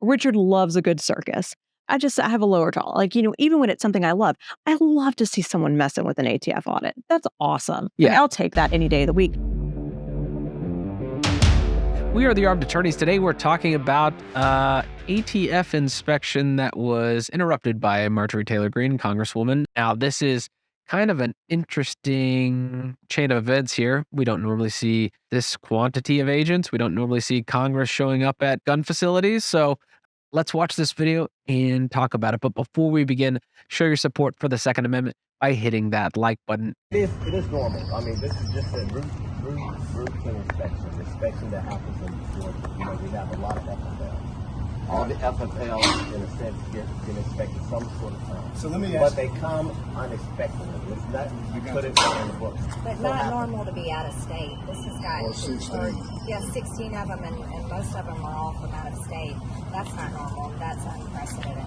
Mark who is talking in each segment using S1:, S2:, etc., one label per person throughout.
S1: Richard loves a good circus. I have a lower jaw. Like, even when it's something I love to see someone messing with an ATF audit. That's awesome.
S2: Yeah.
S1: I'll take that any day of the week.
S2: We are the Armed Attorneys. Today we're talking about ATF inspection that was interrupted by Marjorie Taylor Greene, Congresswoman. Now, this is kind of an interesting chain of events here. We don't normally see this quantity of agents. We don't normally see Congress showing up at gun facilities. So let's watch this video and talk about it. But before we begin, show your support for the Second Amendment by hitting that like button.
S3: It is normal. I mean, this is just a routine inspection that happens in Georgia. We have a lot of FFLs. All the FFLs, in a sense, get inspected some sort of time. So let me ask. But they come unexpectedly. It's not, you put it in the books.
S4: But not normal to be out of state. This has got 16 of them, and most of them are all from out of state. That's not normal. That's unprecedented.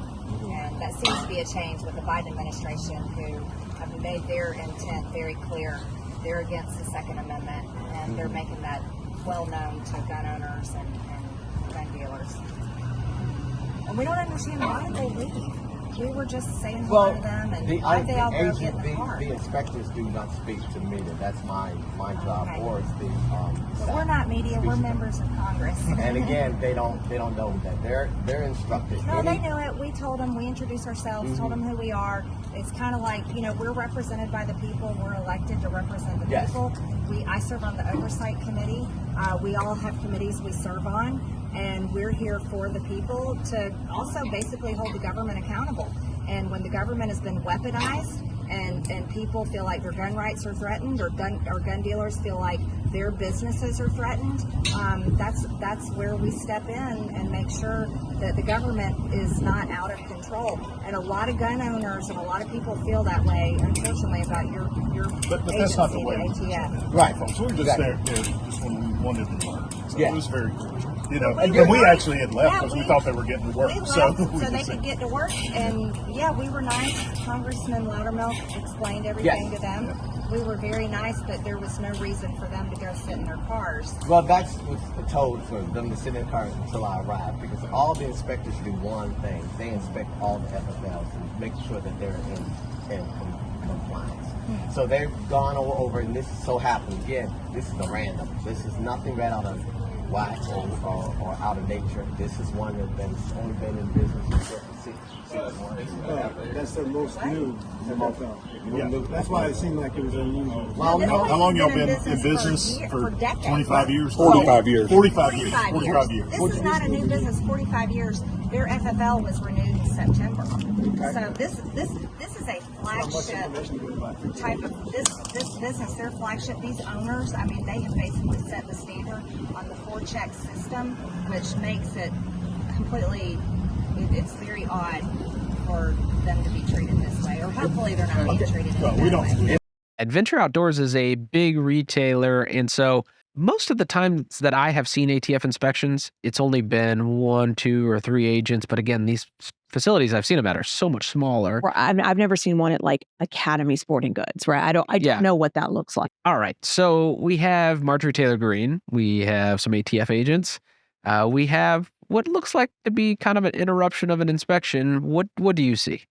S4: And that seems to be a change with the Biden administration, who have made their intent very clear. They're against the Second Amendment, and they're making that well known to gun owners and gun dealers. And we don't understand why they leave. We were just saying hello to them, and they all go get in the car.
S3: The inspectors do not speak to the media. That's my job, or it's the.
S4: But we're not media. We're members of Congress.
S3: And again, they don't know that they're instructed.
S4: No, they knew it. We told them. We introduced ourselves. Told them who we are. It's kind of like, we're represented by the people. We're elected to represent the people. I serve on the oversight committee. We all have committees we serve on. And we're here for the people to also basically hold the government accountable. And when the government has been weaponized and people feel like their gun rights are threatened, or gun dealers feel like their businesses are threatened, that's where we step in and make sure that the government is not out of control. And a lot of gun owners and a lot of people feel that way, unfortunately, about your
S5: but
S4: agency,
S5: that's not the way.
S4: the ATF.
S3: Right.
S5: Folks, we were just there just when we wanted to learn. So it was very cool.
S4: And
S5: we actually had left because we thought they were getting to work.
S4: We left
S5: so
S4: they could get to work. And we were nice. Congressman Loudermilk explained everything to them. Yeah. We were very nice, but there was no reason for them to go sit in their cars.
S3: Well, that's what's told for them to sit in cars until I arrive, because all the inspectors do one thing. They inspect all the FFLs and make sure that they're in compliance. So they've gone over, and this so happens, again, this is a random. This is nothing right out of whack or out of nature. This is one that's only been in business for 6 months.
S6: That's the most new MFL. Yeah, that's why it seemed like it was unusual.
S5: How long y'all been in business? For 25 years?
S6: 45 years.
S5: 45 years. 45 years.
S4: This is not a new business. 45 years. Their FFL was renewed in September. So this is a flagship type of this business. Their flagship. These owners, they have basically set the standard on the 4-check system, which makes it completely. It's very odd for them to be treated this way, or hopefully they're not being treated that way.
S2: Adventure Outdoors is a big retailer, and so most of the times that I have seen ATF inspections, it's only been 1, 2, or 3 agents. But again, these facilities I've seen them at are so much smaller.
S1: I've never seen one at like Academy Sporting Goods, right? I don't know what that looks like.
S2: All right, so we have Marjorie Taylor Greene. We have some ATF agents. We have what looks like to be kind of an interruption of an inspection. What do you see?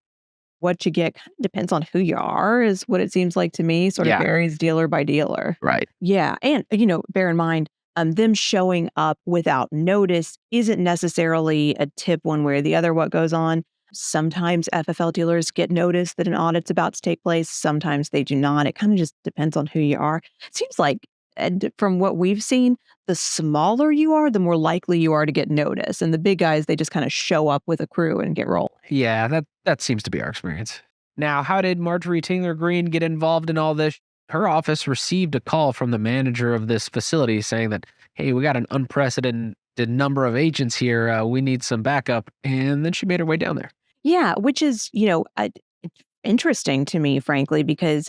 S1: What you get kind of depends on who you are, is what it seems like to me. Sort of varies dealer by dealer.
S2: Right.
S1: Yeah. And, bear in mind, them showing up without notice isn't necessarily a tip one way or the other what goes on. Sometimes FFL dealers get notice that an audit's about to take place. Sometimes they do not. It kind of just depends on who you are. It seems like, and from what we've seen, the smaller you are, the more likely you are to get notice. And the big guys, they just kind of show up with a crew and get rolling.
S2: Yeah, that seems to be our experience. Now, how did Marjorie Taylor Greene get involved in all this? Her office received a call from the manager of this facility saying that, hey, we got an unprecedented number of agents here. We need some backup. And then she made her way down there.
S1: Yeah, which is, interesting to me, frankly, because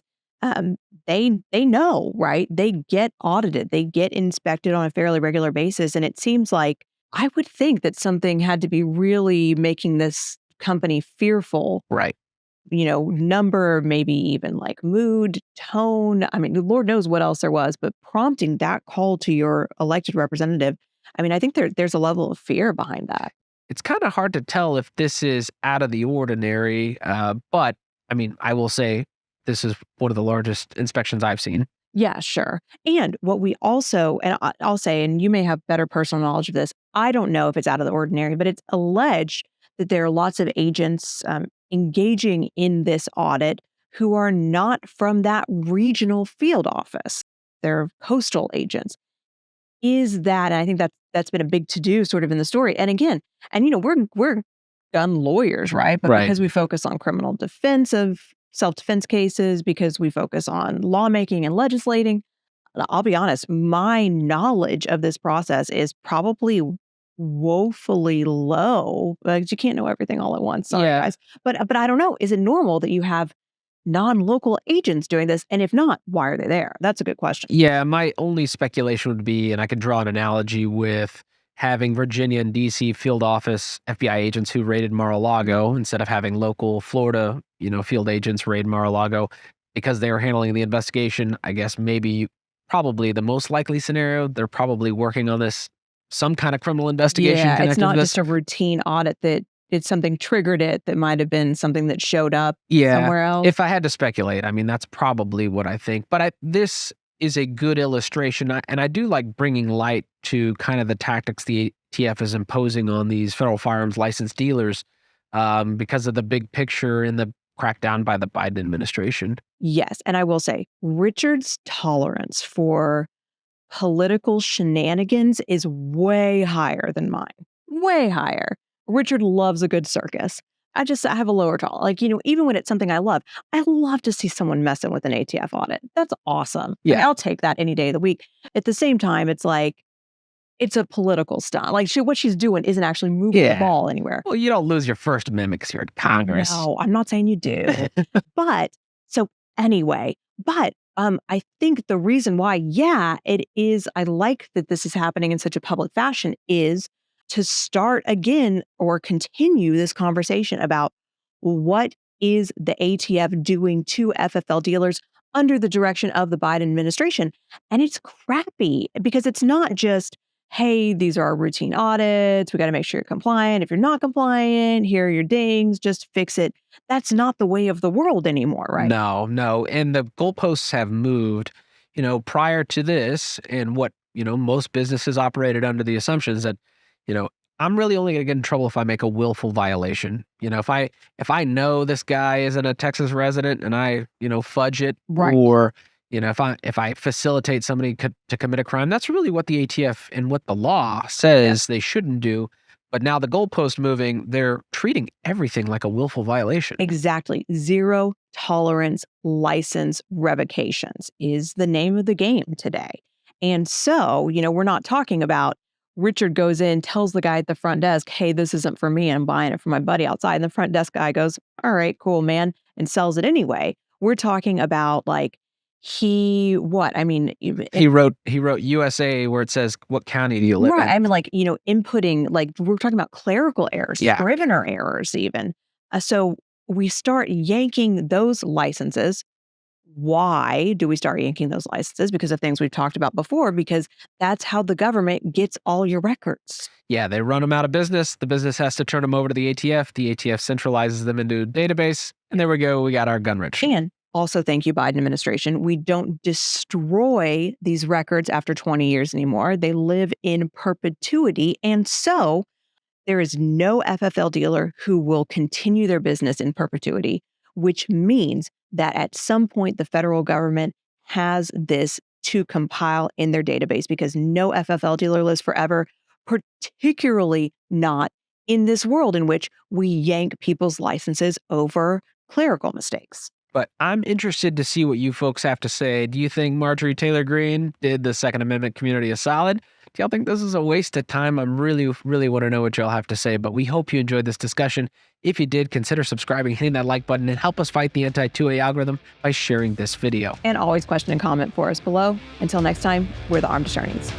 S1: they know, right? They get audited. They get inspected on a fairly regular basis. And it seems like I would think that something had to be really making this company fearful.
S2: Right.
S1: Number, maybe even like mood, tone. Lord knows what else there was, but prompting that call to your elected representative. I think there's a level of fear behind that.
S2: it's kind of hard to tell if this is out of the ordinary. But I mean, I will say this is one of the largest inspections I've seen.
S1: Yeah, sure. And what we also, and I'll say, and you may have better personal knowledge of this, I don't know if it's out of the ordinary, but it's alleged that there are lots of agents engaging in this audit who are not from that regional field office. They're coastal agents. Is that, and I think that's been a big to-do sort of in the story. And again, and we're gun lawyers, right? But
S2: Right.
S1: because we focus on criminal defense of self-defense cases, because we focus on lawmaking and legislating, I'll be honest, my knowledge of this process is probably woefully low. Like, you can't know everything all at once. Sorry,
S2: Yeah.
S1: guys. But I don't know. Is it normal that you have non-local agents doing this? And if not, why are they there? That's a good question.
S2: Yeah, my only speculation would be, and I could draw an analogy with having Virginia and DC field office FBI agents who raided Mar-a-Lago instead of having local Florida, field agents raid Mar-a-Lago because they were handling the investigation. I guess maybe probably the most likely scenario, they're probably working on this, some kind of criminal investigation
S1: Yeah,
S2: connected
S1: it's not
S2: to this.
S1: just a routine audit that it's something triggered it that might have been something that showed up
S2: Yeah,
S1: somewhere else.
S2: if I had to speculate, I mean, that's probably what I think. But this is a good illustration, and I do like bringing light to kind of the tactics the ATF is imposing on these federal firearms licensed dealers because of the big picture in the crackdown by the Biden administration.
S1: Yes, and I will say, Richard's tolerance for political shenanigans is way higher than mine. Way higher. Richard loves a good circus. I have a lower tolerance. Like, even when it's something I love to see someone messing with an ATF audit. That's awesome.
S2: Yeah.
S1: And I'll take that any day of the week. At the same time, it's like, it's a political stunt. Like, what she's doing isn't actually moving the
S2: Yeah.
S1: ball anywhere.
S2: Well, you don't lose your First Amendment because you're in Congress.
S1: No, I'm not saying you do. But so anyway, I think the reason why, it is, I like that this is happening in such a public fashion, is to start again or continue this conversation about what is the ATF doing to FFL dealers under the direction of the Biden administration. And it's crappy because it's not just, hey, these are our routine audits. We got to make sure you're compliant. If you're not compliant, here are your dings, just fix it. That's not the way of the world anymore, right?
S2: No. And the goalposts have moved, prior to this, and what, most businesses operated under the assumptions that, I'm really only going to get in trouble if I make a willful violation. If I know this guy isn't a Texas resident and I, fudge it,
S1: Right.
S2: or if I facilitate somebody to commit a crime, that's really what the ATF and what the law says they shouldn't do. But now the goalpost moving, they're treating everything like a willful violation.
S1: Exactly. Zero tolerance license revocations is the name of the game today. And so, we're not talking about Richard goes in, tells the guy at the front desk, hey, this isn't for me. I'm buying it for my buddy outside. And the front desk guy goes, all right, cool, man, and sells it anyway. We're talking about like, he wrote
S2: USA where it says, what county do you live
S1: right.
S2: in?
S1: I mean, like, inputting, like, we're talking about clerical errors,
S2: Yeah.
S1: scrivener errors even. So we start yanking those licenses. Why do we start yanking those licenses? Because of things we've talked about before, because that's how the government gets all your records.
S2: Yeah, they run them out of business. The business has to turn them over to the ATF. The ATF centralizes them into a database. And there we go. We got our gun rich.
S1: And also, thank you, Biden administration, we don't destroy these records after 20 years anymore. They live in perpetuity. And so there is no FFL dealer who will continue their business in perpetuity, which means that at some point the federal government has this to compile in their database, because no FFL dealer lives forever, particularly not in this world in which we yank people's licenses over clerical mistakes.
S2: But I'm interested to see what you folks have to say. Do you think Marjorie Taylor Greene did the Second Amendment community a solid? Do y'all think this is a waste of time? I really, really want to know what y'all have to say, but we hope you enjoyed this discussion. If you did, consider subscribing, hitting that like button, and help us fight the anti-2A algorithm by sharing this video.
S1: And always question and comment for us below. Until next time, we're the Armed Attorneys.